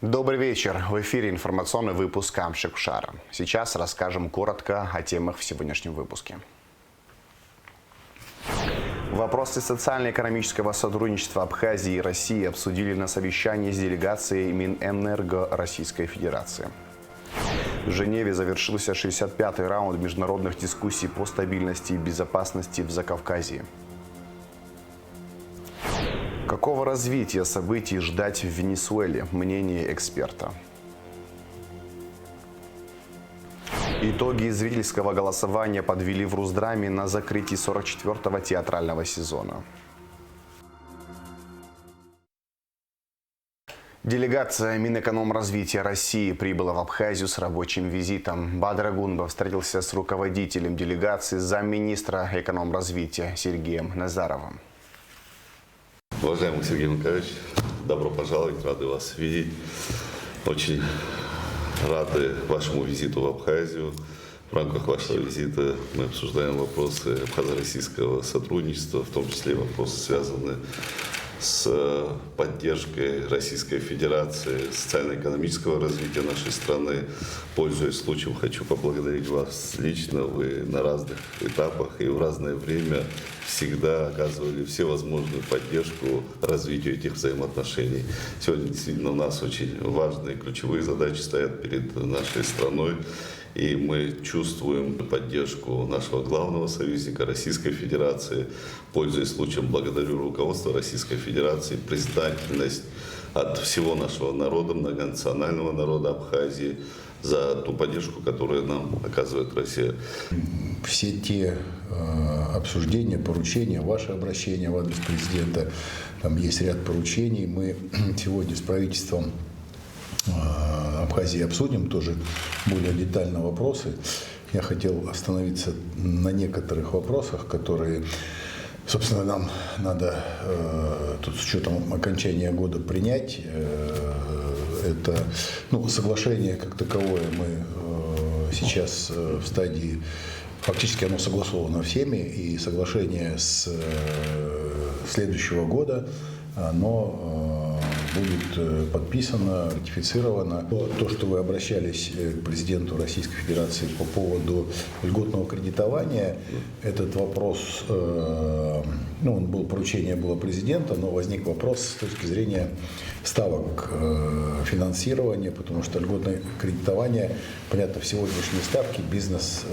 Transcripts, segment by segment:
Добрый вечер. В эфире информационный выпуск «Камшик Шара». Сейчас расскажем коротко о темах в сегодняшнем выпуске. Вопросы социально-экономического сотрудничества Абхазии и России обсудили на совещании с делегацией Минэнерго Российской Федерации. В Женеве завершился 65-й раунд международных дискуссий по стабильности и безопасности в Закавказье. Какого развития событий ждать в Венесуэле? Мнение эксперта. Итоги зрительского голосования подвели в Русдраме на закрытии 44-го театрального сезона. Делегация Минэкономразвития России прибыла в Абхазию с рабочим визитом. Бадыр Агунба встретился с руководителем делегации замминистра экономразвития Сергеем Назаровым. Уважаемый Сергей Николаевич, добро пожаловать, рады вас видеть. Очень рады вашему визиту в Абхазию. В рамках вашего визита мы обсуждаем вопросы абхазо-российского сотрудничества, в том числе вопросы, связанные с поддержкой Российской Федерации социально-экономического развития нашей страны. Пользуясь случаем, хочу поблагодарить вас лично. Вы на разных этапах и в разное время всегда оказывали всевозможную поддержку развитию этих взаимоотношений. Сегодня действительно у нас очень важные ключевые задачи стоят перед нашей страной. И мы чувствуем поддержку нашего главного союзника Российской Федерации. Пользуясь случаем, благодарю руководство Российской Федерации, признательность от всего нашего народа, многонационального народа Абхазии за ту поддержку, которую нам оказывает Россия. Все те обсуждения, поручения, ваше обращение в адрес президента, там есть ряд поручений. Мы сегодня с правительством Абхазии обсудим тоже более детально вопросы. Я хотел остановиться на некоторых вопросах, которые, собственно, нам надо тут с учетом окончания года принять. Это соглашение как таковое мы сейчас в стадии, фактически оно согласовано всеми, и соглашение с следующего года, оно будет подписано, ратифицировано. То, что вы обращались к президенту Российской Федерации по поводу льготного кредитования, этот вопрос, поручение было президента, но возник вопрос с точки зрения ставок финансирования, потому что льготное кредитование, понятно, в сегодняшней ставке бизнес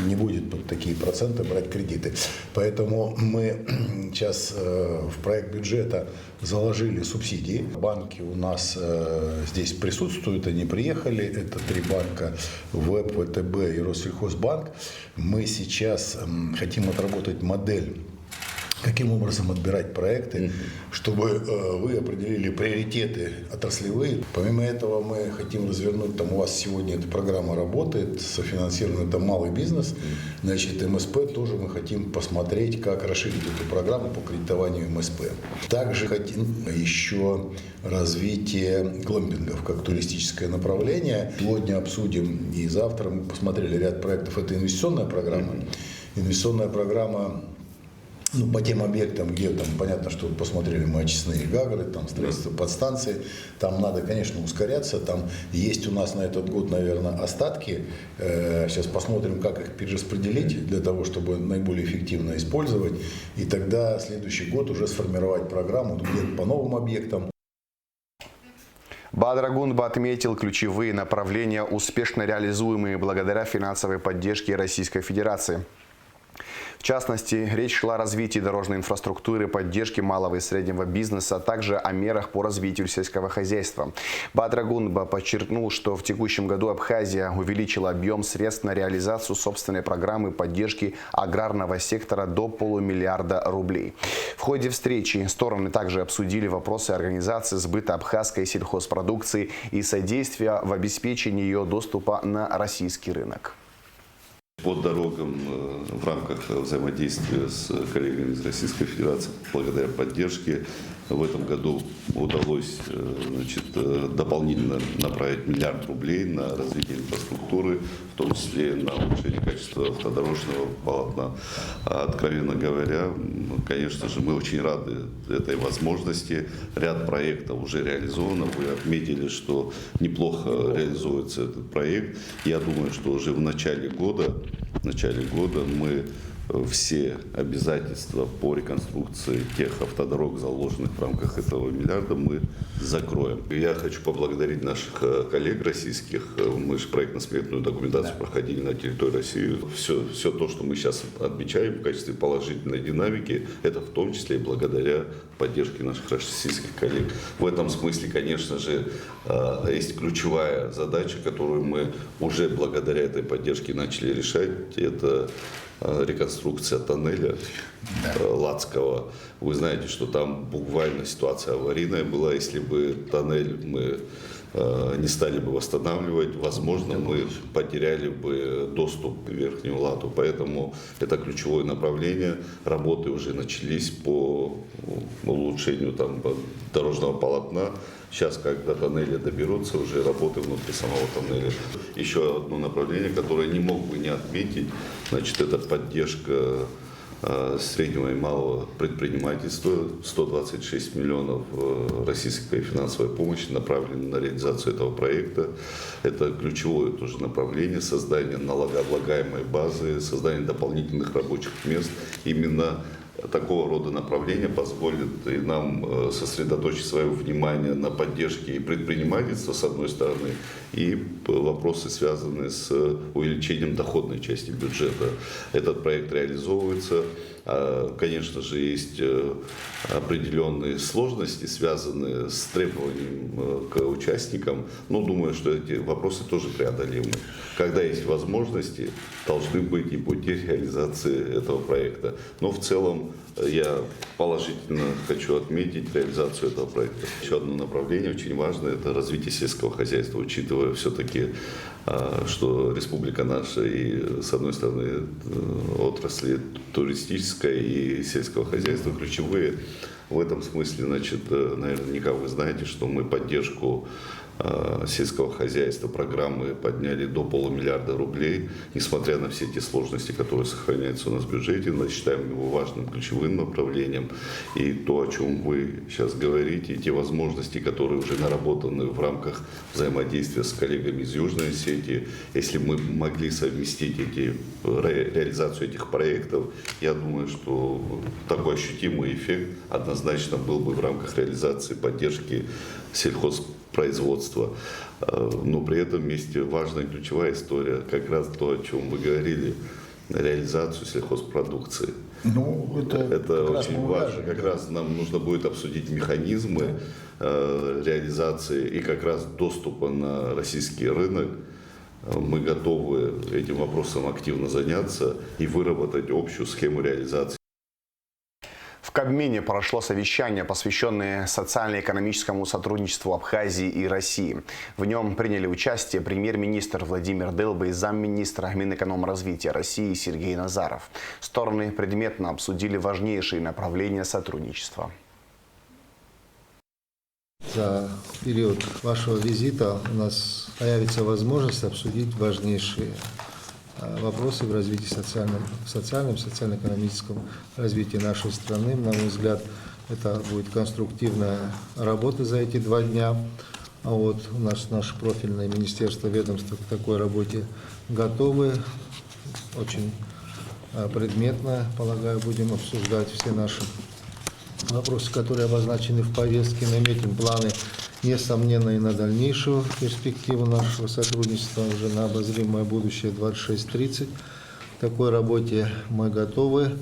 не будет под такие проценты брать кредиты. Поэтому мы сейчас в проект бюджета заложили субсидии. Банки у нас здесь присутствуют, они приехали. Это 3 банка: ВЭБ, ВТБ и Россельхозбанк. Мы сейчас хотим отработать модель, каким образом отбирать проекты, чтобы вы определили приоритеты отраслевые. Помимо этого мы хотим развернуть, у вас сегодня эта программа работает, софинансирован это малый бизнес, значит, МСП тоже мы хотим посмотреть, как расширить эту программу по кредитованию МСП. Также хотим еще развитие глэмпингов как туристическое направление. Сегодня обсудим и завтра мы посмотрели ряд проектов. Это инвестиционная программа. Инвестиционная программа по тем объектам, где понятно, что посмотрели мы очистные гагры, строительство подстанции, там надо, конечно, ускоряться, там есть у нас на этот год, наверное, остатки, сейчас посмотрим, как их перераспределить для того, чтобы наиболее эффективно использовать, и тогда следующий год уже сформировать программу где-то по новым объектам. Бадыр Агунба отметил ключевые направления, успешно реализуемые благодаря финансовой поддержке Российской Федерации. В частности, речь шла о развитии дорожной инфраструктуры, поддержке малого и среднего бизнеса, а также о мерах по развитию сельского хозяйства. Бадыр Агунба подчеркнул, что в текущем году Абхазия увеличила объем средств на реализацию собственной программы поддержки аграрного сектора до $500 миллиарда рублей. В ходе встречи стороны также обсудили вопросы организации сбыта абхазской сельхозпродукции и содействия в обеспечении ее доступа на российский рынок. По дорогам в рамках взаимодействия с коллегами из Российской Федерации, благодаря поддержке В этом году удалось дополнительно направить $1 миллиард на развитие инфраструктуры, в том числе на улучшение качества автодорожного полотна. Откровенно говоря, конечно же, мы очень рады этой возможности. Ряд проектов уже реализовано. Вы отметили, что неплохо реализуется этот проект. Я думаю, что уже в начале года мы все обязательства по реконструкции тех автодорог, заложенных в рамках этого миллиарда, мы закроем. Я хочу поблагодарить наших коллег российских. Мы же проектно-сметную документацию проходили на территории России. Все то, что мы сейчас отмечаем в качестве положительной динамики, это в том числе и благодаря поддержке наших российских коллег. В этом смысле, конечно же, есть ключевая задача, которую мы уже благодаря этой поддержке начали решать. Это реконструкция тоннеля Ладского. Вы знаете, что там буквально ситуация аварийная была. Если бы тоннель мы не стали бы восстанавливать, возможно, мы потеряли бы доступ к Верхнему Лату. Поэтому это ключевое направление. Работы уже начались по улучшению дорожного полотна. Сейчас, когда тоннели доберутся, уже работы внутри самого тоннеля. Еще одно направление, которое не мог бы не отметить, это поддержка среднего и малого предпринимательства. 126 миллионов российской финансовой помощи направлены на реализацию этого проекта. Это ключевое тоже направление создания налогооблагаемой базы, создания дополнительных рабочих мест. Именно такого рода направления позволит и нам сосредоточить свое внимание на поддержке и предпринимательства, с одной стороны, и вопросы, связанные с увеличением доходной части бюджета. Этот проект реализовывается. Конечно же, есть определенные сложности, связанные с требованием к участникам, но думаю, что эти вопросы тоже преодолимы. Когда есть возможности, должны быть и пути реализации этого проекта. Но в целом я положительно хочу отметить реализацию этого проекта. Еще одно направление очень важное – это развитие сельского хозяйства, учитывая все-таки, что республика наша и, с одной стороны, отрасли туристической и сельского хозяйства ключевые. В этом смысле, наверняка вы знаете, что мы поддержку сельского хозяйства программы подняли до $500 миллиарда. Несмотря на все те сложности, которые сохраняются у нас в бюджете, мы считаем его важным ключевым направлением. И то, о чем вы сейчас говорите, те возможности, которые уже наработаны в рамках взаимодействия с коллегами из Южной Осетии, если мы могли совместить реализацию этих проектов, я думаю, что такой ощутимый эффект однозначно был бы в рамках реализации поддержки сельхозпроизводства. Но при этом вместе важная ключевая история, как раз то, о чем вы говорили, реализацию сельхозпродукции. Это очень важно. Как раз нам нужно будет обсудить механизмы реализации и как раз доступа на российский рынок. Мы готовы этим вопросом активно заняться и выработать общую схему реализации. В Кабмине прошло совещание, посвященное социально-экономическому сотрудничеству Абхазии и России. В нем приняли участие премьер-министр Владимир Дылба и замминистра Минэкономразвития России Сергей Назаров. Стороны предметно обсудили важнейшие направления сотрудничества. За период вашего визита у нас появится возможность обсудить важнейшие вопросы в развитии социально-экономическом развитии нашей страны. На мой взгляд, это будет конструктивная работа за эти 2 дня. У нас наше профильное министерство, ведомство к такой работе готовы. Очень предметно, полагаю, будем обсуждать все наши вопросы, которые обозначены в повестке. Наметим планы, несомненно, и на дальнейшую перспективу нашего сотрудничества уже на обозримое будущее 26-30. К такой работе мы готовы.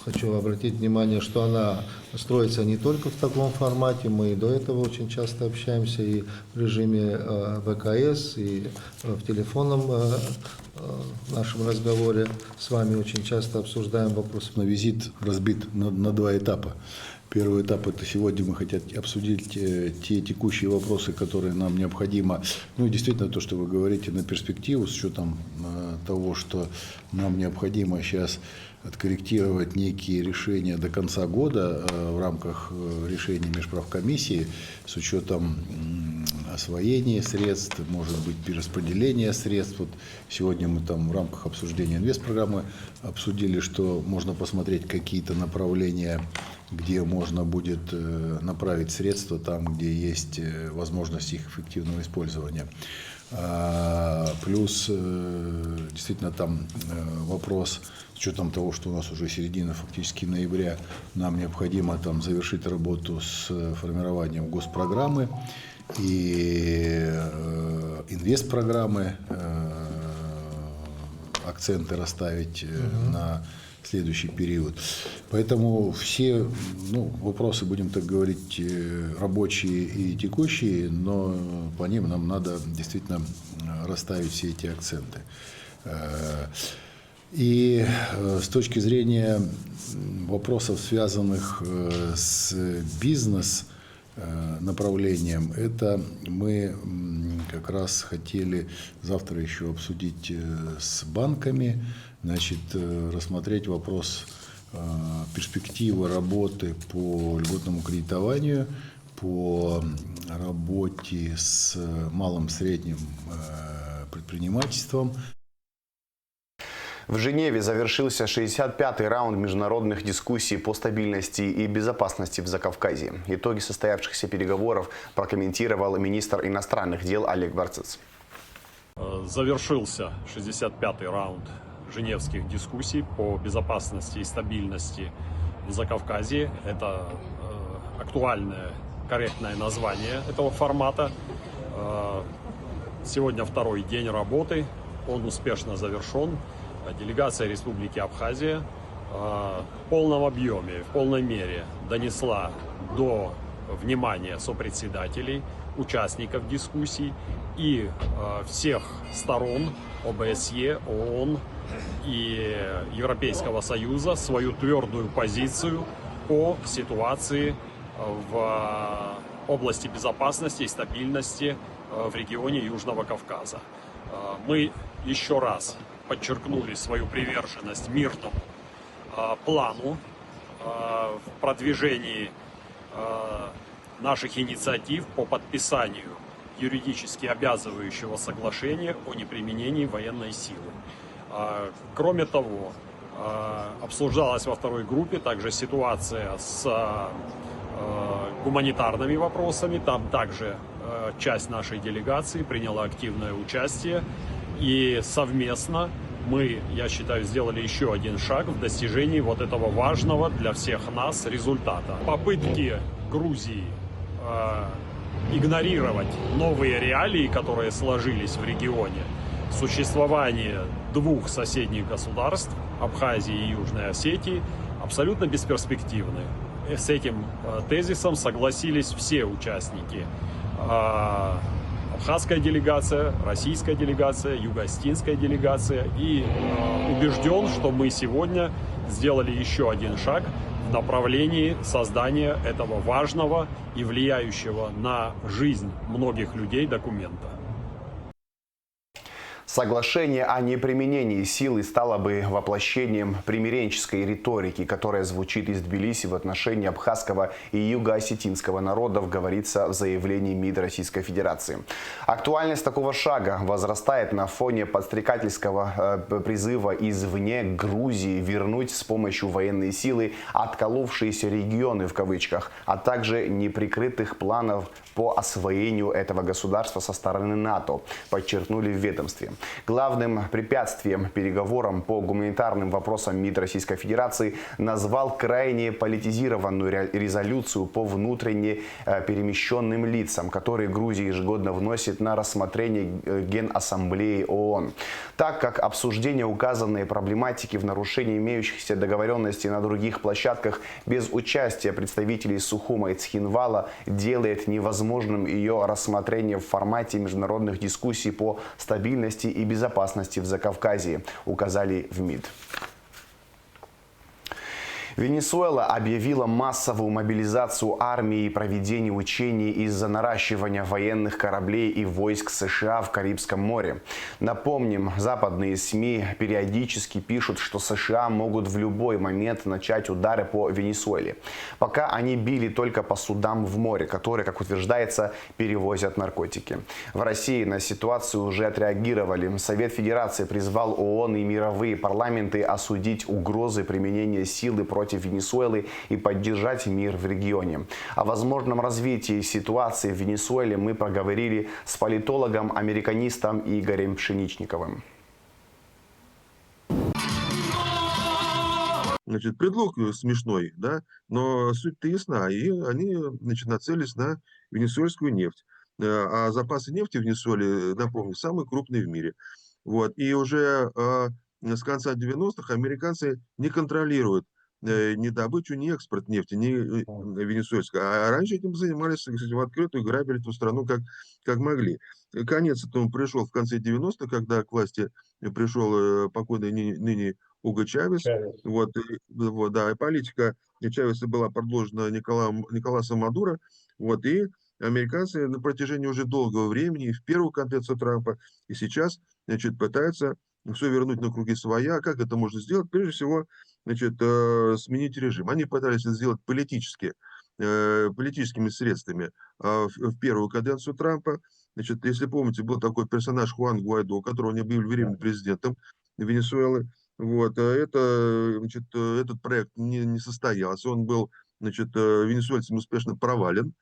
Хочу обратить внимание, что она строится не только в таком формате. Мы и до этого очень часто общаемся и в режиме ВКС, и в телефонном нашем разговоре с вами очень часто обсуждаем вопросы. Но визит разбит на 2 этапа. Первый этап – это сегодня мы хотим обсудить те текущие вопросы, которые нам необходимо, ну и действительно то, что вы говорите, на перспективу, с учетом того, что нам необходимо сейчас откорректировать некие решения до конца года в рамках решений межправкомиссии с учетом освоения средств, может быть, перераспределения средств. Вот сегодня мы там в рамках обсуждения инвестпрограммы обсудили, что можно посмотреть какие-то направления, где можно будет направить средства там, где есть возможность их эффективного использования. Плюс действительно там вопрос, с учетом того, что у нас уже середина фактически ноября, нам необходимо там завершить работу с формированием госпрограммы и инвестпрограммы, акценты расставить на следующий период. Поэтому все вопросы, будем так говорить, рабочие и текущие, но по ним нам надо действительно расставить все эти акценты. И с точки зрения вопросов, связанных с бизнес-направлением, это мы как раз хотели завтра еще обсудить с банками, значит, рассмотреть вопрос перспективы работы по льготному кредитованию, по работе с малым и средним предпринимательством. В Женеве завершился 65-й раунд международных дискуссий по стабильности и безопасности в Закавказье. Итоги состоявшихся переговоров прокомментировал министр иностранных дел Олег Барцыц. Завершился 65-й раунд женевских дискуссий по безопасности и стабильности в Закавказье. Это актуальное, корректное название этого формата. Сегодня второй день работы, он успешно завершен. Делегация Республики Абхазия в полном объеме, в полной мере донесла до внимания сопредседателей, участников дискуссий и всех сторон ОБСЕ, ООН и Европейского Союза свою твердую позицию по ситуации в области безопасности и стабильности в регионе Южного Кавказа. Мы еще раз подчеркнули свою приверженность мирному плану в продвижении наших инициатив по подписанию юридически обязывающего соглашения о неприменении военной силы. Кроме того, обсуждалась во второй группе также ситуация с гуманитарными вопросами. Там также часть нашей делегации приняла активное участие. И совместно мы, я считаю, сделали еще один шаг в достижении вот этого важного для всех нас результата. Попытки Грузии игнорировать новые реалии, которые сложились в регионе, существование двух соседних государств, Абхазии и Южной Осетии, абсолютно бесперспективны. С этим тезисом согласились все участники. Абхазская делегация, российская делегация, юго-осетинская делегация. И убежден, что мы сегодня сделали еще один шаг в направлении создания этого важного и влияющего на жизнь многих людей документа. Соглашение о неприменении силы стало бы воплощением примиренческой риторики, которая звучит из Тбилиси в отношении абхазского и юго-осетинского народов, говорится в заявлении МИД Российской Федерации. Актуальность такого шага возрастает на фоне подстрекательского призыва извне Грузии вернуть с помощью военной силы «отколовшиеся регионы» в кавычках, а также неприкрытых планов по освоению этого государства со стороны НАТО, подчеркнули в ведомстве. Главным препятствием переговорам по гуманитарным вопросам МИД Российской Федерации назвал крайне политизированную резолюцию по внутренне перемещенным лицам, которые Грузия ежегодно вносит на рассмотрение Генассамблеи ООН. Так как обсуждение указанной проблематики в нарушении имеющихся договоренностей на других площадках без участия представителей Сухума и Цхинвала делает невозможным ее рассмотрение в формате международных дискуссий по стабильности и безопасности в Закавказье, указали в МИД. Венесуэла объявила массовую мобилизацию армии и проведение учений из-за наращивания военных кораблей и войск США в Карибском море. Напомним, западные СМИ периодически пишут, что США могут в любой момент начать удары по Венесуэле. Пока они били только по судам в море, которые, как утверждается, перевозят наркотики. В России на ситуацию уже отреагировали. Совет Федерации призвал ООН и мировые парламенты осудить угрозы применения силы против Венесуэлы и поддержать мир в регионе. О возможном развитии ситуации в Венесуэле мы проговорили с политологом-американистом Игорем Пшеничниковым. Значит, предлог смешной, да, но суть-то ясна. И они, значит, нацелились на венесуэльскую нефть. А запасы нефти в Венесуэле, напомню, самые крупные в мире. Вот. И уже с конца 90-х американцы не контролируют ни добычу, ни экспорт нефти, ни венесуэльской. А раньше этим занимались, кстати, в открытую, грабили эту страну как могли. Конец этому пришел в конце 90-х, когда к власти пришел покойный ныне Уго Чавес. Вот, да, и политика Чавеса была продолжена Николасом Мадуро. Вот, и американцы на протяжении уже долгого времени, и в первую каденцию Трампа, и сейчас, значит, пытаются все вернуть на круги своя. Как это можно сделать? Прежде всего, значит, сменить режим. Они пытались это сделать политическими средствами в первую каденцию Трампа. Значит, если помните, был такой персонаж Хуан Гуайдо, которого они объявили временным президентом Венесуэлы. Вот, значит, этот проект не состоялся, он был, значит, венесуэльцам успешно провален.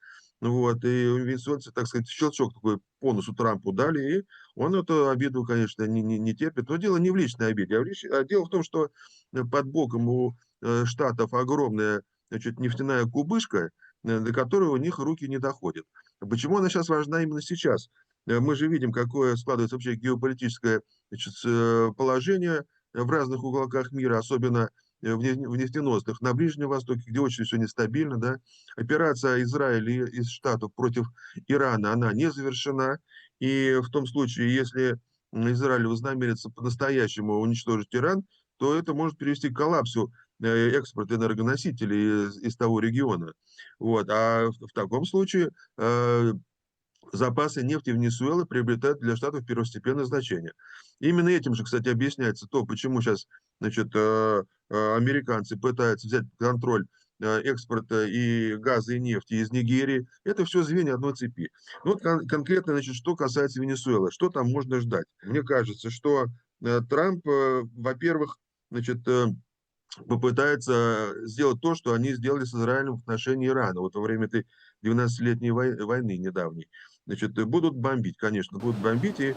Вот, и венесуэльцы, так сказать, щелчок такой по носу Трампу дали, и он эту обиду, конечно, не терпит. Но дело не в личной обиде, а дело в том, что под боком у Штатов огромная, значит, нефтяная кубышка, до которой у них руки не доходят. Почему она сейчас важна именно сейчас? Мы же видим, какое складывается вообще геополитическое, значит, положение в разных уголках мира, особенно в нефтеносных, на Ближнем Востоке, где очень все нестабильно, да. Операция Израиля из Штатов против Ирана, она не завершена, и в том случае, если Израиль вознамерится по-настоящему уничтожить Иран, то это может привести к коллапсу экспорта энергоносителей из того региона. Вот. А в таком случае запасы нефти Венесуэлы приобретают для Штатов первостепенное значение. Именно этим же, кстати, объясняется то, почему сейчас, значит, американцы пытаются взять под контроль экспорта и газа, и нефти из Нигерии. Это все звенья одной цепи. Ну, вот конкретно, значит, что касается Венесуэлы, что там можно ждать? Мне кажется, что Трамп, во-первых, значит, попытается сделать то, что они сделали с Израилем в отношении Ирана, вот во время этой 12-летней войны недавней. Значит, будут бомбить, конечно, будут бомбить. И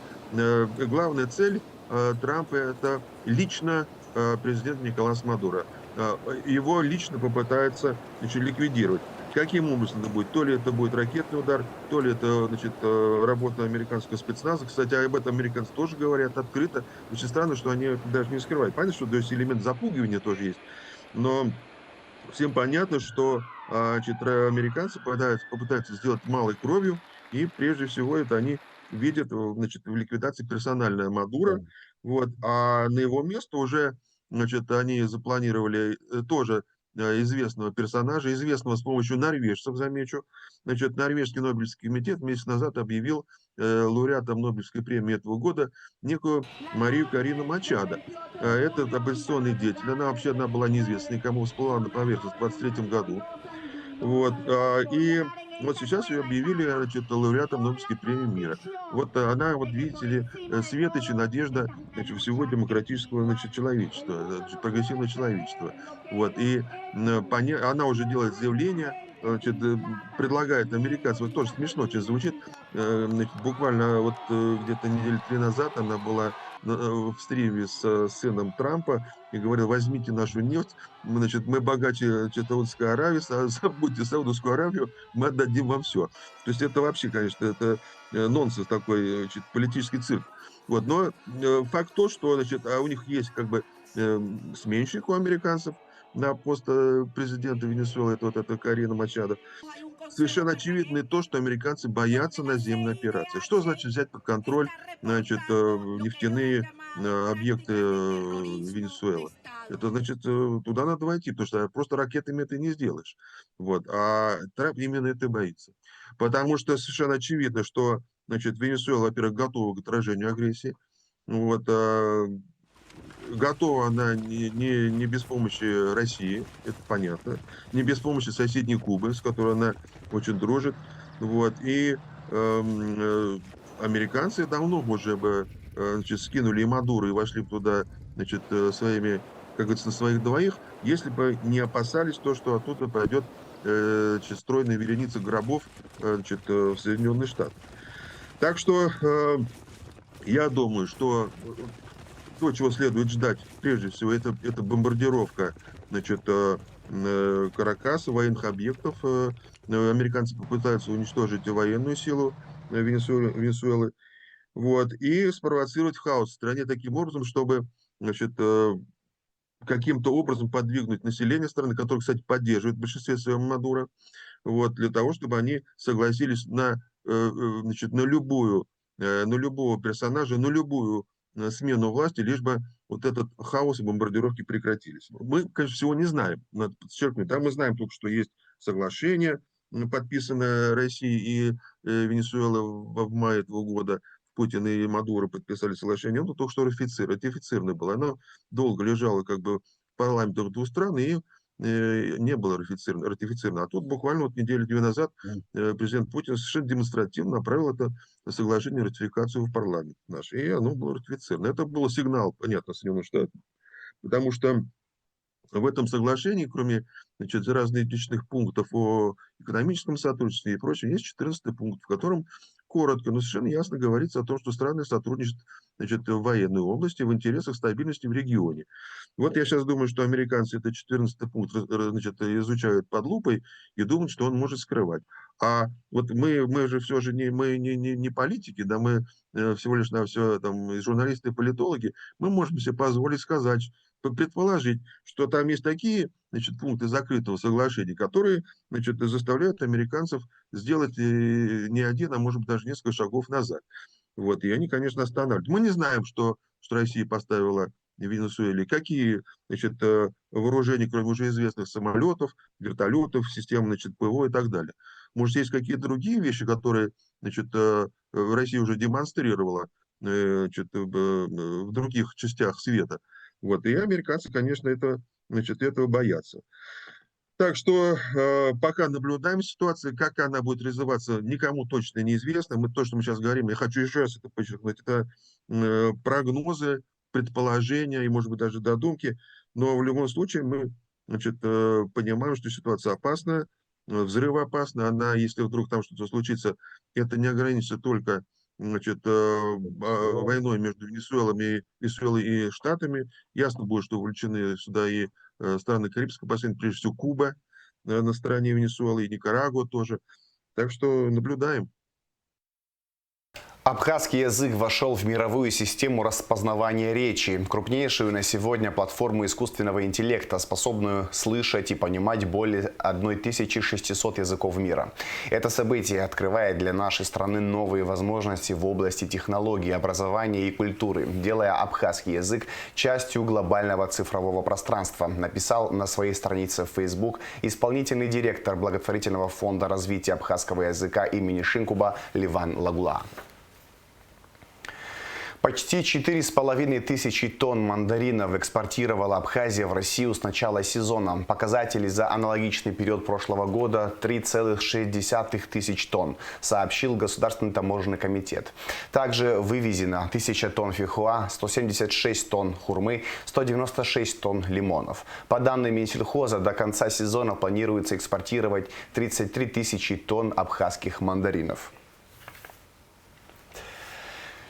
главная цель Трампа – это лично президент Николас Мадуро. Его лично попытаются, значит, ликвидировать. Каким образом это будет? То ли это будет ракетный удар, то ли это, значит, работа американского спецназа. Кстати, об этом американцы тоже говорят открыто. Очень странно, что они это даже не скрывают. Понятно, что то есть элемент запугивания тоже есть. Но всем понятно, что, значит, американцы попытаются сделать малой кровью. И прежде всего это они видят, значит, в ликвидации персональная Мадуро. Вот, а на его место уже, значит, они запланировали тоже известного персонажа, известного с помощью норвежцев, замечу. Значит, Норвежский Нобелевский комитет месяц назад объявил лауреатом Нобелевской премии этого года некую Марию Карину Мачадо. Это оппозиционный деятель. Она была неизвестна, никому всплыла на поверхность в 23 году. Вот, и вот сейчас ее объявили, значит, лауреатом Нобелевской премии мира. Вот она, вот видите ли, светоч и надежда, значит, всего демократического, значит, человечества, значит, прогрессивного человечества. Вот, и она уже делает заявление, значит, предлагает американцам, вот тоже смешно очень звучит, значит, буквально вот где-то недели 3 назад она была в стриме с сыном Трампа и говорил: возьмите нашу нефть, значит, мы богаче, значит, Саудовской Аравии, забудьте Саудовскую Аравию, мы отдадим вам все. То есть это вообще, конечно, это нонсенс такой, значит, политический цирк. Вот, но факт то, что, значит, у них есть как бы сменщик у американцев на пост президента Венесуэлы, это вот эта Карина Мачадо. Совершенно очевидно то, что американцы боятся наземной операции. Что значит взять под контроль, значит, нефтяные объекты Венесуэлы. Это значит, туда надо войти, потому что просто ракетами это не сделаешь. Вот. А Трамп именно это боится. Потому что совершенно очевидно, что, значит, Венесуэла, во-первых, готова к отражению агрессии. Вот, готова она не без помощи России, это понятно, не без помощи соседней Кубы, с которой она очень дружит. Вот, и американцы давно уже бы значит, скинули и Мадуро и вошли бы туда, значит, своими, как говорится, на своих двоих, если бы не опасались то, что оттуда пойдет значит, стройная вереница гробов значит, в Соединенные Штаты. Так что я думаю, что то, чего следует ждать, прежде всего, это бомбардировка, значит, Каракаса, военных объектов. Американцы попытаются уничтожить военную силу Венесуэлы, вот, и спровоцировать хаос в стране таким образом, чтобы, значит, каким-то образом подвигнуть население страны, которое, кстати, поддерживает в большинстве своем Мадуро, вот, для того, чтобы они согласились значит, на любого персонажа, на любую смену власти, лишь бы вот этот хаос и бомбардировки прекратились. Мы, конечно, всего не знаем, надо подчеркнуть. Там мы знаем только, что есть соглашение, подписанное Россией и Венесуэлой в мае этого года. Путин и Мадуро подписали соглашение, оно только что ратифицировано было. Оно долго лежало как бы в парламентах двух стран и не было ратифицировано. А тут буквально вот неделю-две назад президент Путин совершенно демонстративно направил это соглашение, ратификацию в парламент наш. И оно было ратифицировано. Это был сигнал, понятно, Соединенных Штатов. Потому что в этом соглашении, кроме значит, различных пунктов о экономическом сотрудничестве и прочем, есть 14 пункт, в котором коротко, но совершенно ясно говорится о том, что страны сотрудничают значит, в военной области в интересах стабильности в регионе. Вот я сейчас думаю, что американцы этот 14 пункт значит, изучают под лупой и думают, что он может скрывать. А вот мы же все же не политики, да, мы всего лишь на все там журналисты и политологи, мы можем себе позволить сказать, предположить, что там есть такие значит, пункты закрытого соглашения, которые значит, заставляют американцев сделать не один, а может быть даже несколько шагов назад. Вот, и они, конечно, останавливают. Мы не знаем, что Россия поставила в Венесуэле, какие значит, вооружения, кроме уже известных самолетов, вертолетов, систем значит, ПВО и так далее. Может, есть какие-то другие вещи, которые значит, Россия уже демонстрировала значит, в других частях света. Вот, и американцы, конечно, значит, этого боятся. Так что пока наблюдаем ситуацию, как она будет развиваться, никому точно неизвестно. То, что мы сейчас говорим, я хочу еще раз это подчеркнуть, это прогнозы, предположения и, может быть, даже додумки. Но в любом случае мы значит, понимаем, что ситуация опасная, взрыв опасный. Она, если вдруг там что-то случится, это не ограничится только значит, войной между Венесуэлой и Штатами. Ясно будет, что увлечены сюда и страны Карибского бассейна, прежде всего Куба на стороне Венесуэлы и Никарагуа тоже. Так что наблюдаем. Абхазский язык вошел в мировую систему распознавания речи, крупнейшую на сегодня платформу искусственного интеллекта, способную слышать и понимать более 1600 языков мира. Это событие открывает для нашей страны новые возможности в области технологий, образования и культуры, делая абхазский язык частью глобального цифрового пространства, написал на своей странице в Facebook исполнительный директор благотворительного фонда развития абхазского языка имени Шинкуба Ливан Лагула. Почти 4500 тонн мандаринов экспортировала Абхазия в Россию с начала сезона. Показатели за аналогичный период прошлого года – 3,6 тысяч тонн, сообщил Государственный таможенный комитет. Также вывезено 1000 тонн фихуа, 176 тонн хурмы, 196 тонн лимонов. По данным Минсельхоза, до конца сезона планируется экспортировать 33 тысячи тонн абхазских мандаринов.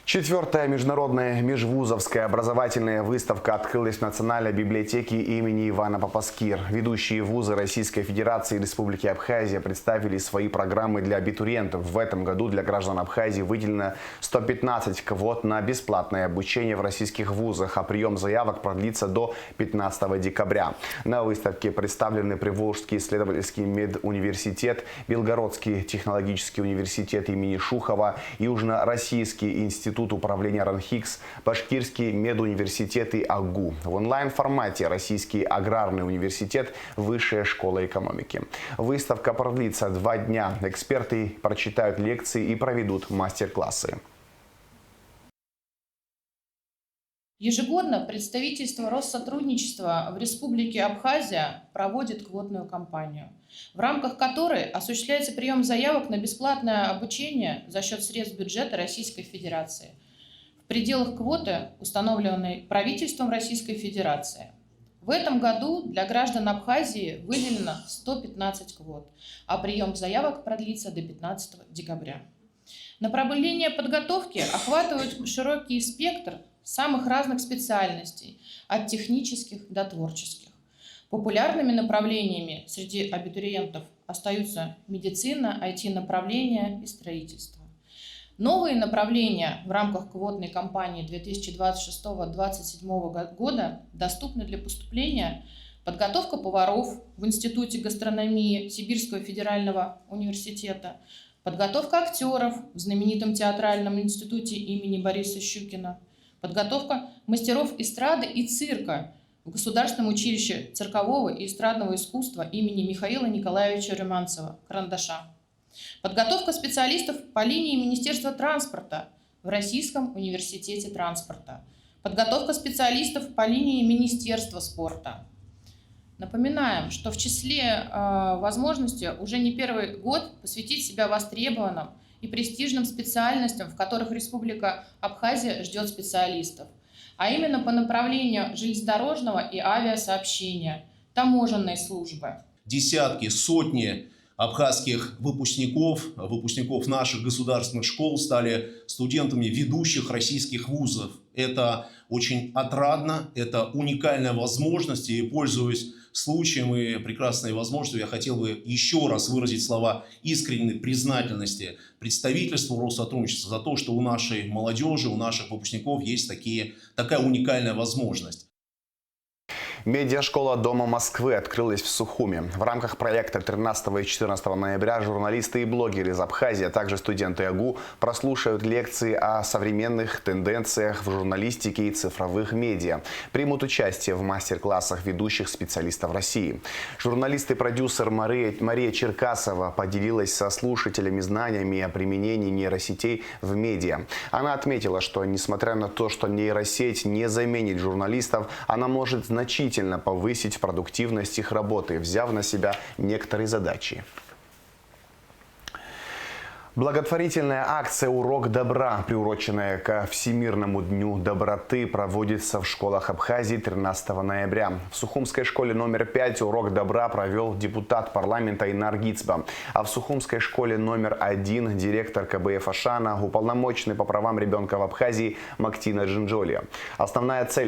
4-я международная межвузовская образовательная выставка открылась в Национальной библиотеке имени Ивана Папаскир. Ведущие вузы Российской Федерации и Республики Абхазия представили свои программы для абитуриентов. В этом году для граждан Абхазии выделено 115 квот на бесплатное обучение в российских вузах, а прием заявок продлится до 15 декабря. На выставке представлены Приволжский исследовательский медуниверситет, Белгородский технологический университет имени Шухова, Южно-Российский институт Институт управления РАНХИКС, Башкирский медуниверситет и АГУ. В онлайн-формате Российский аграрный университет, Высшая школа экономики. Выставка продлится 2 дня. Эксперты прочитают лекции и проведут мастер-классы. Ежегодно представительство Россотрудничества в Республике Абхазия проводит квотную кампанию, в рамках которой осуществляется прием заявок на бесплатное обучение за счет средств бюджета Российской Федерации в пределах квоты, установленной правительством Российской Федерации. В этом году для граждан Абхазии выделено 115 квот, а прием заявок продлится до 15 декабря. Направления подготовки охватывают широкий спектр самых разных специальностей, от технических до творческих. Популярными направлениями среди абитуриентов остаются медицина, IT-направления и строительство. Новые направления в рамках квотной кампании 2026-2027 года доступны для поступления: подготовка поваров в Институте гастрономии Сибирского федерального университета, подготовка актеров в знаменитом театральном институте имени Бориса Щукина, подготовка мастеров эстрады и цирка в Государственном училище циркового и эстрадного искусства имени Михаила Николаевича Румянцева, Карандаша, подготовка специалистов по линии Министерства транспорта в Российском университете транспорта, подготовка специалистов по линии Министерства спорта. Напоминаем, что в числе возможностей уже не первый год посвятить себя востребованным и престижным специальностям, в которых Республика Абхазия ждет специалистов, а именно по направлению железнодорожного и авиасообщения, таможенной службы. Десятки, сотни абхазских выпускников наших государственных школ стали студентами ведущих российских вузов. Это очень отрадно, это уникальная возможность, и, пользуясь случаем и прекрасной возможностью, я хотел бы еще раз выразить слова искренней признательности представительству Россотрудничества за то, что у нашей молодежи, у наших выпускников есть такая уникальная возможность. Медиашкола Дома Москвы открылась в Сухуми. В рамках проекта 13 и 14 ноября журналисты и блогеры из Абхазии, а также студенты АГУ прослушают лекции о современных тенденциях в журналистике и цифровых медиа. Примут участие в мастер-классах ведущих специалистов России. Журналист и продюсер Мария Черкасова поделилась со слушателями знаниями о применении нейросетей в медиа. Она отметила, что несмотря на то, что нейросеть не заменит журналистов, она может значительно повысить продуктивность их работы, взяв на себя некоторые задачи. Благотворительная акция «Урок добра», приуроченная ко Всемирному дню доброты, проводится в школах Абхазии 13 ноября. В Сухумской школе номер 5 урок добра провел депутат парламента Инар Гицба, а в Сухумской школе номер 1 директор КБФ Ашана, уполномоченный по правам ребенка в Абхазии Мактина Джинджолия. Основная цель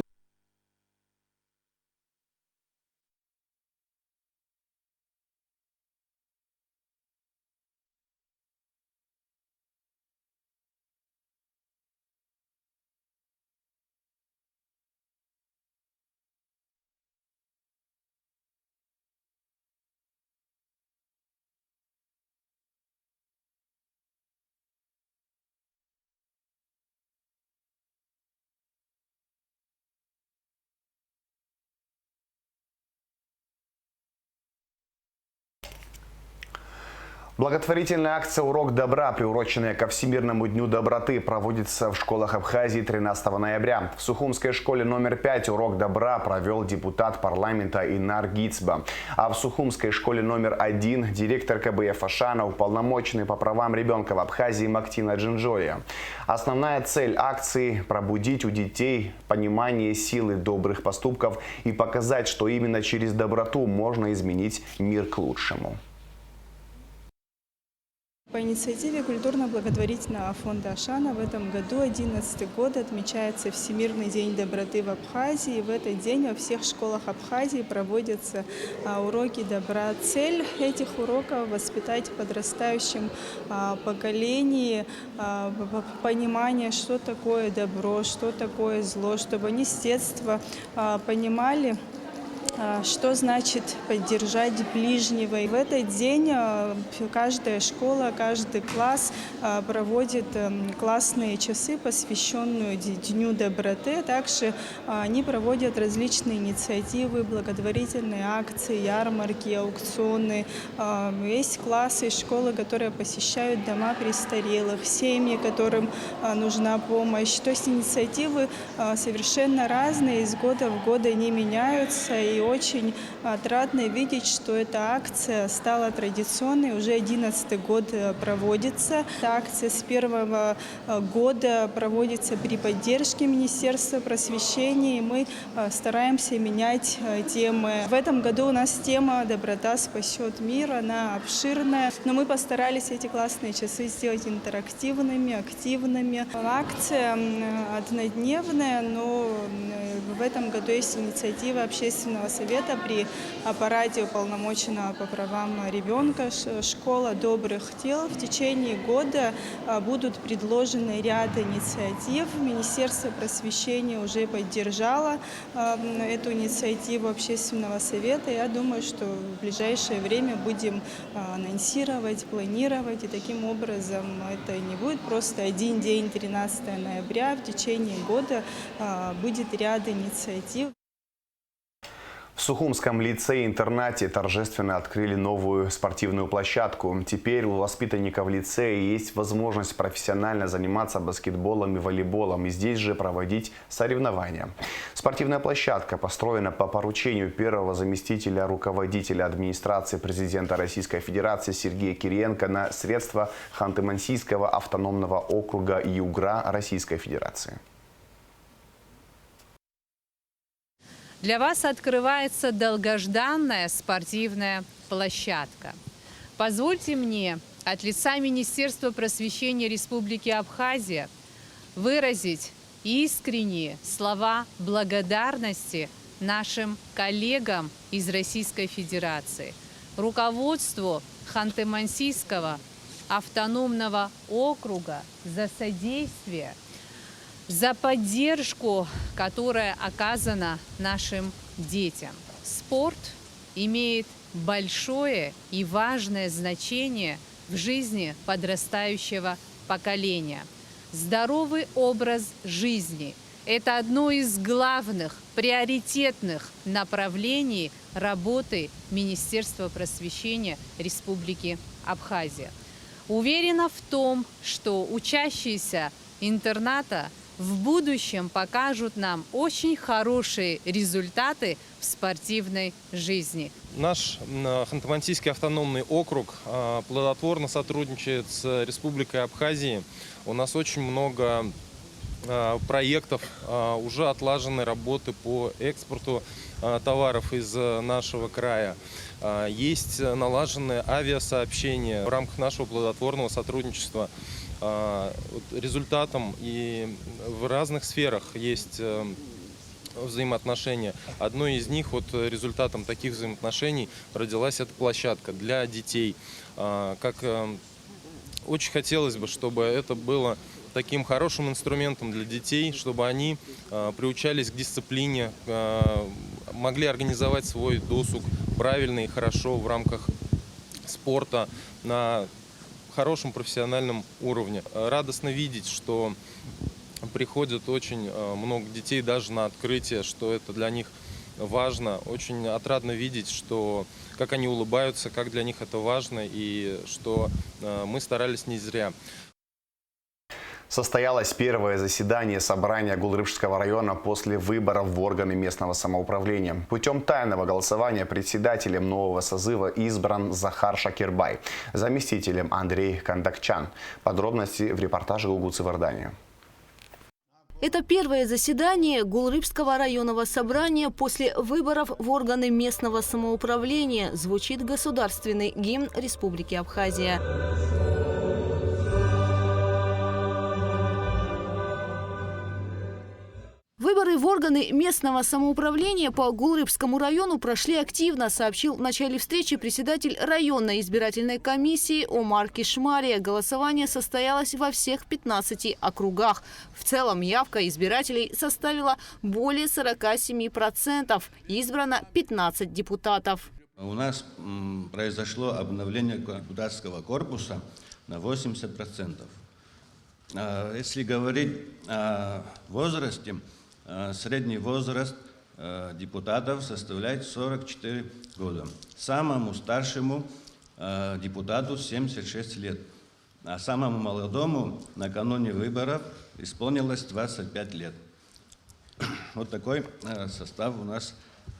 Благотворительная акция «Урок добра», приуроченная ко Всемирному дню доброты, проводится в школах Абхазии 13 ноября. В Сухумской школе номер 5 урок добра провел депутат парламента Инар Гицба, а в Сухумской школе номер 1 директор КБФ Ашана, уполномоченный по правам ребенка в Абхазии Мактина Джинджолия. Основная цель акции – пробудить у детей понимание силы добрых поступков и показать, что именно через доброту можно изменить мир к лучшему. По инициативе культурно-благотворительного фонда Ашана в этом году, 11-й год, отмечается Всемирный день доброты в Абхазии. В этот день во всех школах Абхазии проводятся уроки добра. Цель этих уроков – воспитать в подрастающем поколении понимание, что такое добро, что такое зло, чтобы они с детства понимали, что значит поддержать ближнего. И в этот день каждая школа, каждый класс проводит классные часы, посвященные Дню доброты. Также они проводят различные инициативы, благотворительные акции, ярмарки, аукционы. Есть классы и школы, которые посещают дома престарелых, семьи, которым нужна помощь. То есть инициативы совершенно разные, из года в год они меняются. И очень отрадно видеть, что эта акция стала традиционной, уже 11-й год проводится. Эта акция с первого года проводится при поддержке Министерства просвещения, и мы стараемся менять темы. В этом году у нас тема «Доброта спасет мир», она обширная, но мы постарались эти классные часы сделать интерактивными, активными. Акция однодневная, но в этом году есть инициатива Общественного совета при аппарате уполномоченного по правам ребенка «Школа добрых дел». В течение года будут предложены ряд инициатив. Министерство просвещения уже поддержало эту инициативу Общественного совета. Я думаю, что в ближайшее время будем анонсировать, планировать. И таким образом это не будет просто один день, 13 ноября. В течение года будет ряд инициатив. В Сухумском лицее-интернате торжественно открыли новую спортивную площадку. Теперь у воспитанников лицея есть возможность профессионально заниматься баскетболом и волейболом, и здесь же проводить соревнования. Спортивная площадка построена по поручению первого заместителя руководителя администрации президента Российской Федерации Сергея Кириенко на средства Ханты-Мансийского автономного округа Югра Российской Федерации. Для вас открывается долгожданная спортивная площадка. Позвольте мне от лица Министерства просвещения Республики Абхазия выразить искренние слова благодарности нашим коллегам из Российской Федерации, руководству Ханты-Мансийского автономного округа за содействие, за поддержку, которая оказана нашим детям. Спорт имеет большое и важное значение в жизни подрастающего поколения. Здоровый образ жизни – это одно из главных, приоритетных направлений работы Министерства просвещения Республики Абхазия. Уверена в том, что учащиеся интерната в будущем покажут нам очень хорошие результаты в спортивной жизни. Наш Ханты-Мансийский автономный округ плодотворно сотрудничает с Республикой Абхазия. У нас очень много проектов, уже отлажены работы по экспорту товаров из нашего края. Есть налаженные авиасообщения в рамках нашего плодотворного сотрудничества. Результатом и в разных сферах есть взаимоотношения. Одной из них, результатом таких взаимоотношений родилась эта площадка для детей. Очень хотелось бы, чтобы это было таким хорошим инструментом для детей, чтобы они приучались к дисциплине, могли организовать свой досуг правильно и хорошо в рамках спорта на хорошем профессиональном уровне. Радостно видеть, что приходит очень много детей даже на открытие, что это для них важно. Очень отрадно видеть, что как они улыбаются, как для них это важно, и что мы старались не зря. Состоялось первое заседание собрания Гулрыбшского района после выборов в органы местного самоуправления. Путем тайного голосования председателем нового созыва избран Захар Шакирбай, заместителем Андрей Кандакчан. Подробности в репортаже Гугуцы Вардания. Это первое заседание Гулрыбского районного собрания после выборов в органы местного самоуправления. Звучит государственный гимн Республики Абхазия. Выборы в органы местного самоуправления по Гулрыбскому району прошли активно, сообщил в начале встречи председатель районной избирательной комиссии Омар Кишмария. Голосование состоялось во всех 15 округах. В целом явка избирателей составила более 47%. Избрано 15 депутатов. У нас произошло обновление депутатского корпуса на 80%. Если говорить о возрасте, средний возраст депутатов составляет 44 года. Самому старшему депутату 76 лет, а самому молодому накануне выборов исполнилось 25 лет. Вот такой состав у нас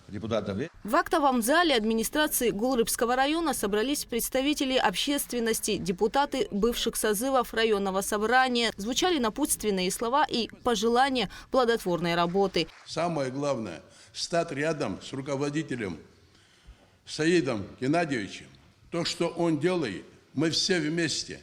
депутатов. В актовом зале администрации Гулрыбского района собрались представители общественности, депутаты бывших созывов районного собрания. Звучали напутственные слова и пожелания плодотворной работы. Самое главное – стать рядом с руководителем Саидом Геннадьевичем. То, что он делает, мы все вместе.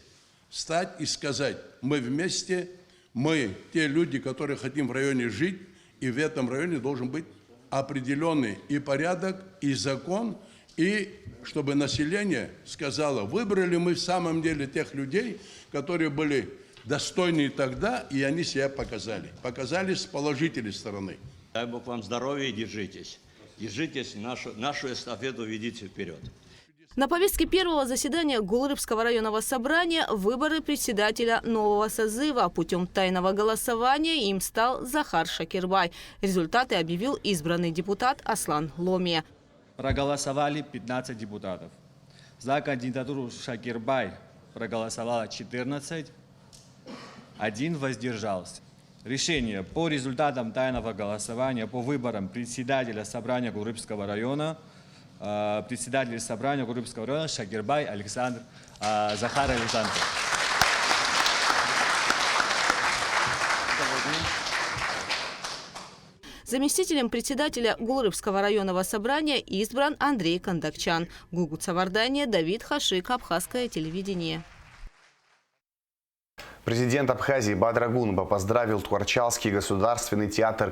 Стать и сказать: мы вместе, мы те люди, которые хотим в районе жить, и в этом районе должен быть определенный и порядок, и закон, и чтобы население сказало: выбрали мы в самом деле тех людей, которые были достойны тогда, и они себя показали. Показали с положительной стороны. Дай Бог вам здоровья и держитесь. Держитесь, нашу эстафету ведите вперед. На повестке первого заседания Гулрыбского районного собрания выборы председателя нового созыва. Путем тайного голосования им стал Захар Шакирбай. Результаты объявил избранный депутат Аслан Ломия. Проголосовали 15 депутатов. За кандидатуру Шакирбай проголосовало 14, 1 воздержался. Решение по результатам тайного голосования по выборам председателя собрания Гулрыбского района председатель собрания Гулрыбского района Шакирбай Александр Захар Александрович. Заместителем председателя Гулрыбского районного собрания избран Андрей Кондакчан. Гугут Савардания, Давид Хашик, Абхазское телевидение. Президент Абхазии Бадрагунба поздравил Ткварчалский государственный театр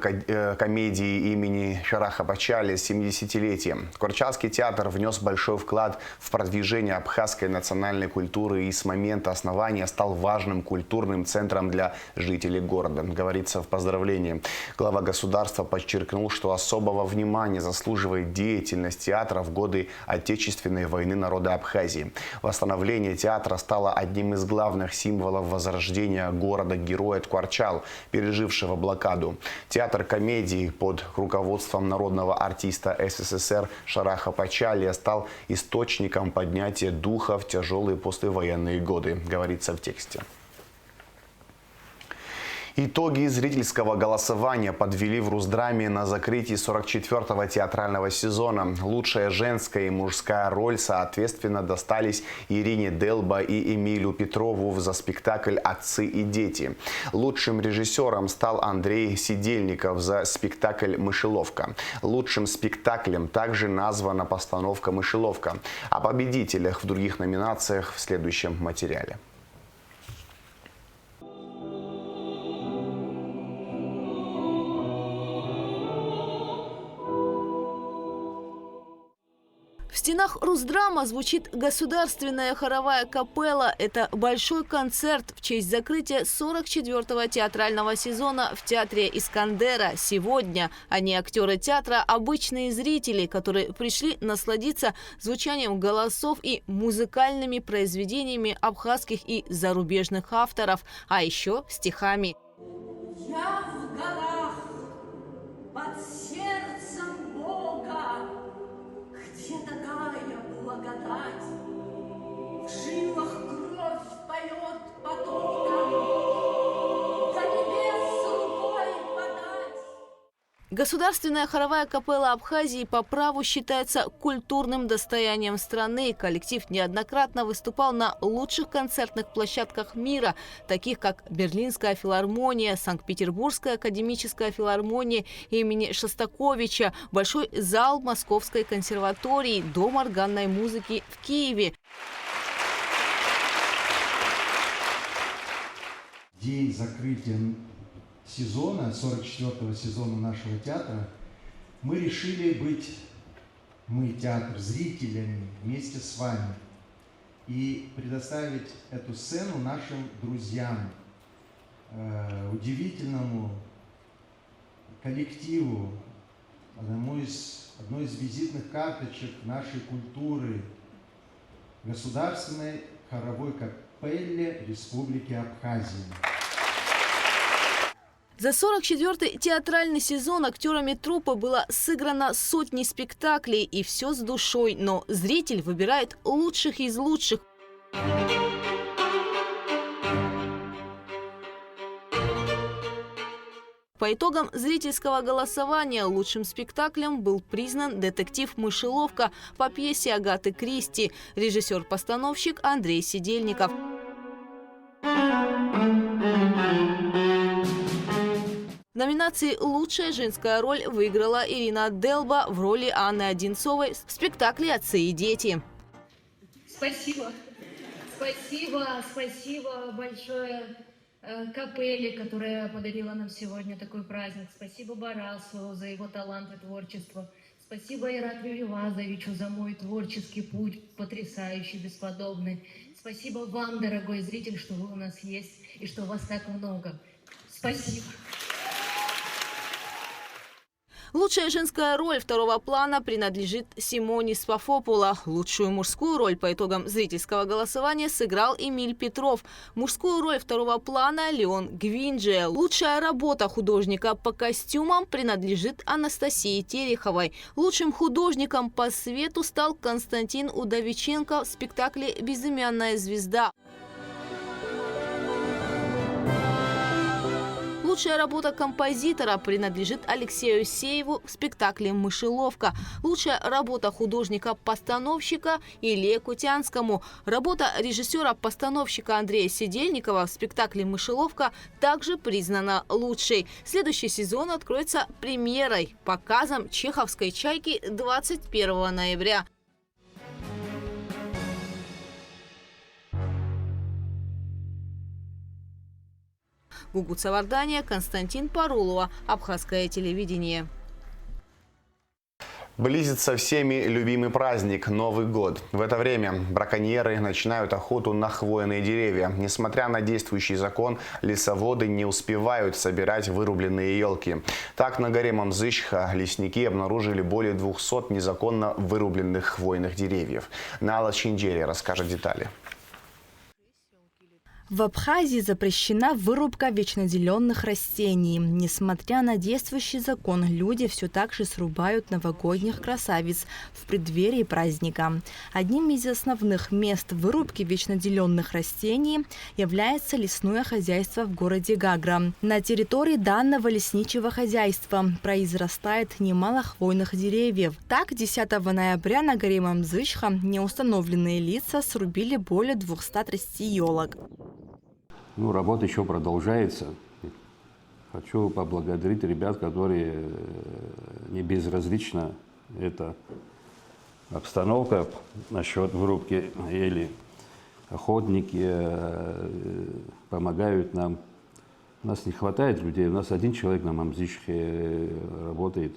комедии имени Шараха Пачали с 70-летием. Ткварчалский театр внес большой вклад в продвижение абхазской национальной культуры и с момента основания стал важным культурным центром для жителей города, говорится в поздравлении. Глава государства подчеркнул, что особого внимания заслуживает деятельность театра в годы Отечественной войны народа Абхазии. Восстановление театра стало одним из главных символов возрождения города-героя Ткварчал, пережившего блокаду. Театр комедии под руководством народного артиста СССР Шараха Пачали стал источником поднятия духа в тяжелые послевоенные годы, говорится в тексте. Итоги зрительского голосования подвели в Русдраме на закрытии 44-го театрального сезона. Лучшая женская и мужская роль соответственно достались Ирине Делба и Эмилю Петрову за спектакль «Отцы и дети». Лучшим режиссером стал Андрей Сидельников за спектакль «Мышеловка». Лучшим спектаклем также названа постановка «Мышеловка». О победителях в других номинациях в следующем материале. В стенах Русдрама звучит государственная хоровая капелла. Это большой концерт в честь закрытия 44-го театрального сезона в театре Искандера. Сегодня они, актеры театра, обычные зрители, которые пришли насладиться звучанием голосов и музыкальными произведениями абхазских и зарубежных авторов, а еще стихами. Я в горах, под сердцем Бога, где такая благодать, в жилах кровь поет потоком, до небес рукой подать. Государственная хоровая капелла Абхазии по праву считается культурным достоянием страны. Коллектив неоднократно выступал на лучших концертных площадках мира, таких как Берлинская филармония, Санкт-Петербургская академическая филармония имени Шостаковича, Большой зал Московской консерватории, Дом органной музыки в Киеве. День закрытия сезона, 44-го сезона нашего театра, мы решили быть, мы, театр, зрителями вместе с вами и предоставить эту сцену нашим друзьям, удивительному коллективу, одной из визитных карточек нашей культуры, Государственной хоровой капелле Республики Абхазия. За 44-й театральный сезон актерами труппы было сыграно сотни спектаклей, и все с душой, но зритель выбирает лучших из лучших. По итогам зрительского голосования лучшим спектаклем был признан детектив «Мышеловка» по пьесе Агаты Кристи, режиссер-постановщик Андрей Сидельников. В номинации «Лучшая женская роль» выиграла Ирина Делба в роли Анны Одинцовой в спектакле «Отцы и дети». Спасибо. Спасибо большое капелле, которая подарила нам сегодня такой праздник. Спасибо Барасу за его талант и творчество. Спасибо Ираклию Ивазовичу за мой творческий путь, потрясающий, бесподобный. Спасибо вам, дорогой зритель, что вы у нас есть и что вас так много. Спасибо. Лучшая женская роль второго плана принадлежит Симоне Спафопула. Лучшую мужскую роль по итогам зрительского голосования сыграл Эмиль Петров. Мужскую роль второго плана – Леон Гвинджия. Лучшая работа художника по костюмам принадлежит Анастасии Тереховой. Лучшим художником по свету стал Константин Удовиченко в спектакле «Безымянная звезда». Лучшая работа композитора принадлежит Алексею Сееву в спектакле «Мышеловка». Лучшая работа художника-постановщика Илье Кутянскому. Работа режиссера-постановщика Андрея Сидельникова в спектакле «Мышеловка» также признана лучшей. Следующий сезон откроется премьерой, показом чеховской «Чайки» 21 ноября. Гугут Савардания, Константин Парулова, Абхазское телевидение. Близится всеми любимый праздник – Новый год. В это время браконьеры начинают охоту на хвойные деревья. Несмотря на действующий закон, лесоводы не успевают собирать вырубленные елки. Так, на горе Мамзычха лесники обнаружили более 200 незаконно вырубленных хвойных деревьев. Нала Чинджери расскажет детали. В Абхазии запрещена вырубка вечнозеленых растений. Несмотря на действующий закон, люди все так же срубают новогодних красавиц в преддверии праздника. Одним из основных мест вырубки вечнозеленых растений является лесное хозяйство в городе Гагра. На территории данного лесничего хозяйства произрастает немало хвойных деревьев. Так, 10 ноября на горе Мамзычха неустановленные лица срубили более 230 елок. Работа еще продолжается. Хочу поблагодарить ребят, которые не безразлична эта обстановка насчет вырубки ели. Охотники помогают нам. У нас не хватает людей, у нас один человек на Мамзычхе работает.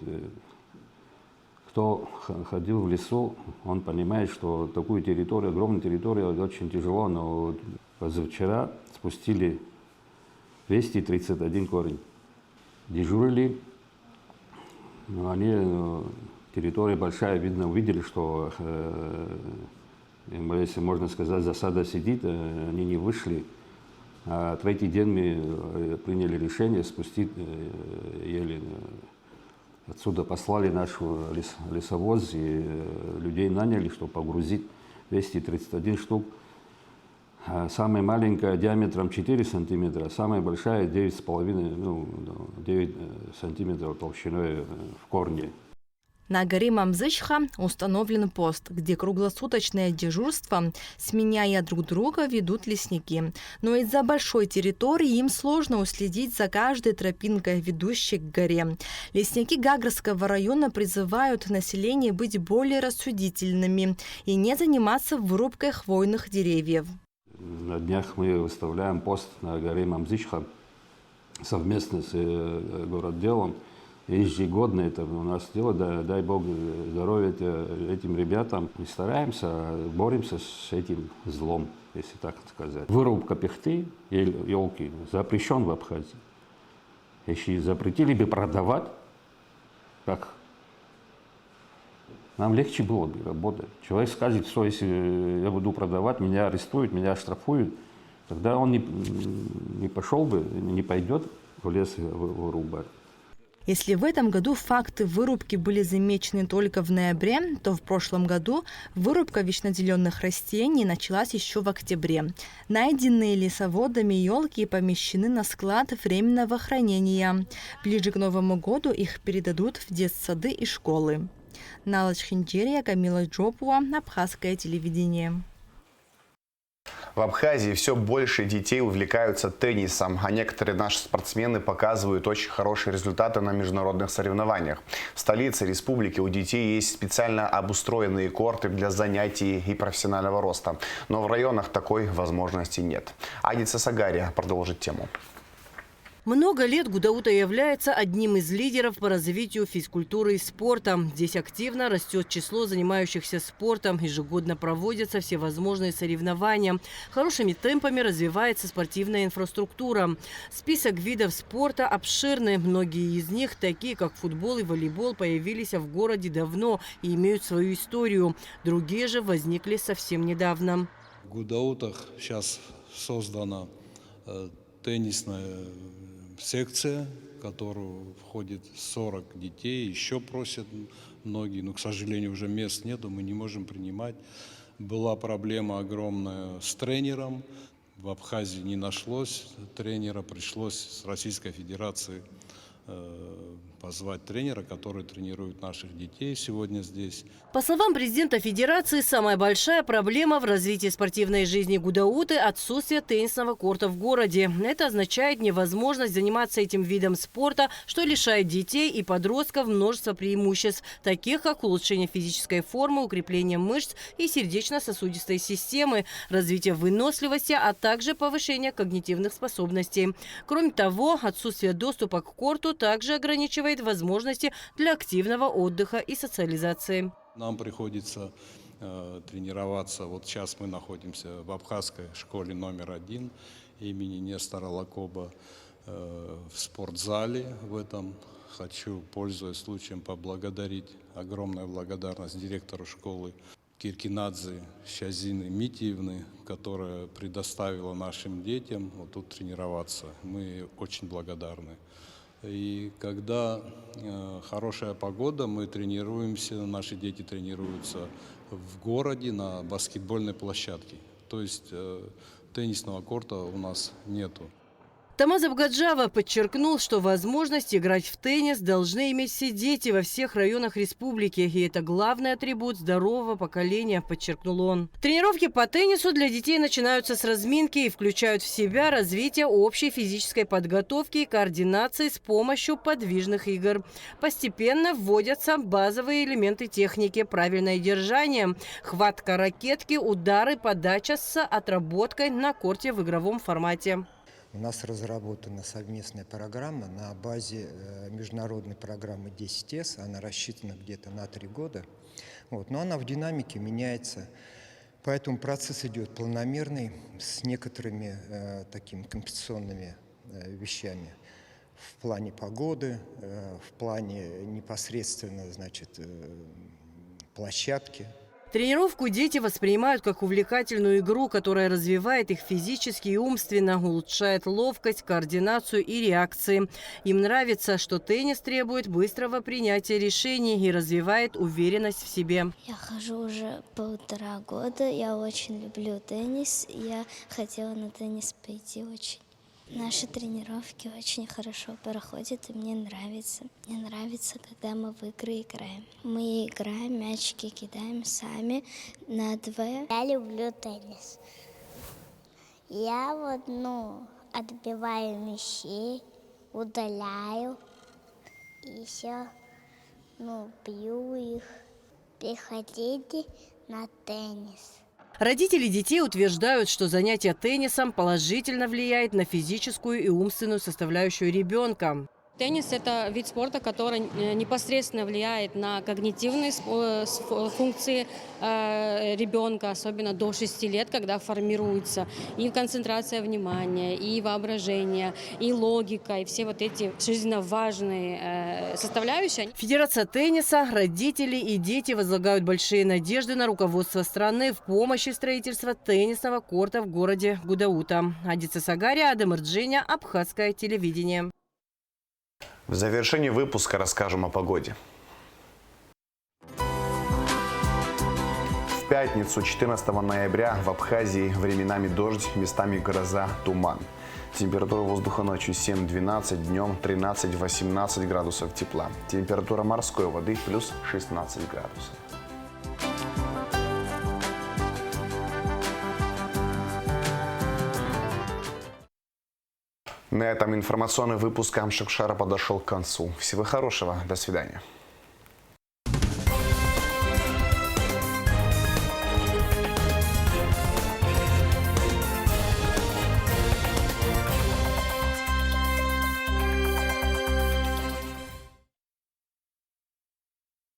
Кто ходил в лесу, он понимает, что такую территорию, огромную территорию, очень тяжело, но позавчера спустили 231 корень. Дежурили, территория большая, видно, увидели, что, если можно сказать, засада сидит, они не вышли. А третий день мы приняли решение спустить ели. Отсюда послали нашу лесовоз, и людей наняли, чтобы погрузить 231 штук. Самая маленькая диаметром 4 сантиметра, самая большая 9,5, 9 сантиметров толщиной в корне. На горе Мамзычха установлен пост, где круглосуточное дежурство, сменяя друг друга, ведут лесники. Но из-за большой территории им сложно уследить за каждой тропинкой, ведущей к горе. Лесники Гагрского района призывают население быть более рассудительными и не заниматься вырубкой хвойных деревьев. На днях мы выставляем пост на горе Мамзычха. совместно с городделом. Ежегодно это у нас дело, дай Бог здоровья этим ребятам. Мы стараемся, боремся с этим злом, если так сказать. Вырубка пихты, елки, запрещен в Абхазии. Если запретили бы продавать, как нам легче было бы работать. Человек скажет, что если я буду продавать, меня арестуют, меня оштрафуют, тогда он не пошел бы, не пойдет в лес вырубать. Если в этом году факты вырубки были замечены только в ноябре, то в прошлом году вырубка вечнонаделенных растений началась еще в октябре. Найденные лесоводами елки помещены на склад временного хранения. Ближе к Новому году их передадут в детсады и школы. Нала Чхинджерия, Камила Джопуа, Абхазское телевидение. В Абхазии все больше детей увлекаются теннисом, а некоторые наши спортсмены показывают очень хорошие результаты на международных соревнованиях. В столице республики у детей есть специально обустроенные корты для занятий и профессионального роста. Но в районах такой возможности нет. Адица Сагария продолжит тему. Много лет Гудаута является одним из лидеров по развитию физкультуры и спорта. Здесь активно растет число занимающихся спортом. Ежегодно проводятся всевозможные соревнования. Хорошими темпами развивается спортивная инфраструктура. Список видов спорта обширный. Многие из них, такие как футбол и волейбол, появились в городе давно и имеют свою историю. Другие же возникли совсем недавно. В Гудаутах сейчас создана теннисная секция, в которую входит 40 детей. Еще просят многие, но, к сожалению, уже мест нету, мы не можем принимать. Была проблема огромная с тренером. В Абхазии не нашлось тренера, пришлось с Российской Федерации позвать тренера, который тренирует наших детей сегодня здесь. По словам президента Федерации, самая большая проблема в развитии спортивной жизни Гудауты – отсутствие теннисного корта в городе. Это означает невозможность заниматься этим видом спорта, что лишает детей и подростков множества преимуществ, таких как улучшение физической формы, укрепление мышц и сердечно-сосудистой системы, развитие выносливости, а также повышение когнитивных способностей. Кроме того, отсутствие доступа к корту также ограничивает возможности для активного отдыха и социализации. Нам приходится тренироваться. Вот сейчас мы находимся в Абхазской школе номер 1 имени Нестора Лакоба в спортзале. В этом хочу, пользуясь случаем, поблагодарить, огромная благодарность директору школы Киркинадзе Щазины Митиевны, которая предоставила нашим детям вот тут тренироваться. Мы очень благодарны. И когда хорошая погода, мы тренируемся, наши дети тренируются в городе на баскетбольной площадке. То есть теннисного корта у нас нету. Тамаз Абгаджава подчеркнул, что возможность играть в теннис должны иметь все дети во всех районах республики. И это главный атрибут здорового поколения, подчеркнул он. Тренировки по теннису для детей начинаются с разминки и включают в себя развитие общей физической подготовки и координации с помощью подвижных игр. Постепенно вводятся базовые элементы техники: правильное держание, хватка ракетки, удары, подача с отработкой на корте в игровом формате. У нас разработана совместная программа на базе международной программы 10С. Она рассчитана где-то на 3 года. Но она в динамике меняется. Поэтому процесс идет планомерный, с некоторыми такими компенсационными вещами. В плане погоды, в плане непосредственно, площадки. Тренировку дети воспринимают как увлекательную игру, которая развивает их физически и умственно, улучшает ловкость, координацию и реакции. Им нравится, что теннис требует быстрого принятия решений и развивает уверенность в себе. Я хожу уже 1,5 года, я очень люблю теннис, я хотела на теннис пойти очень. Наши тренировки очень хорошо проходят, и мне нравится. Мне нравится, когда мы в игры играем. Мы играем, мячики кидаем сами надвое. Я люблю теннис. Я отбиваю мячи, удаляю, и все, бью их. Приходите на теннис. Родители детей утверждают, что занятие теннисом положительно влияет на физическую и умственную составляющую ребенка. Теннис – это вид спорта, который непосредственно влияет на когнитивные функции ребенка, особенно до 6 лет, когда формируется и концентрация внимания, и воображение, и логика, и все вот эти жизненно важные составляющие. Федерация тенниса, родители и дети возлагают большие надежды на руководство страны в помощи строительства теннисного корта в городе Гудаута. Адица Сагария, Адам Ирджиня, Абхазское телевидение. В завершении выпуска расскажем о погоде. В пятницу, 14 ноября, в Абхазии временами дождь, местами гроза, туман. Температура воздуха ночью 7-12, днем 13-18 градусов тепла. Температура морской воды плюс 16 градусов. На этом информационный выпуск Амшакшара подошел к концу. Всего хорошего. До свидания.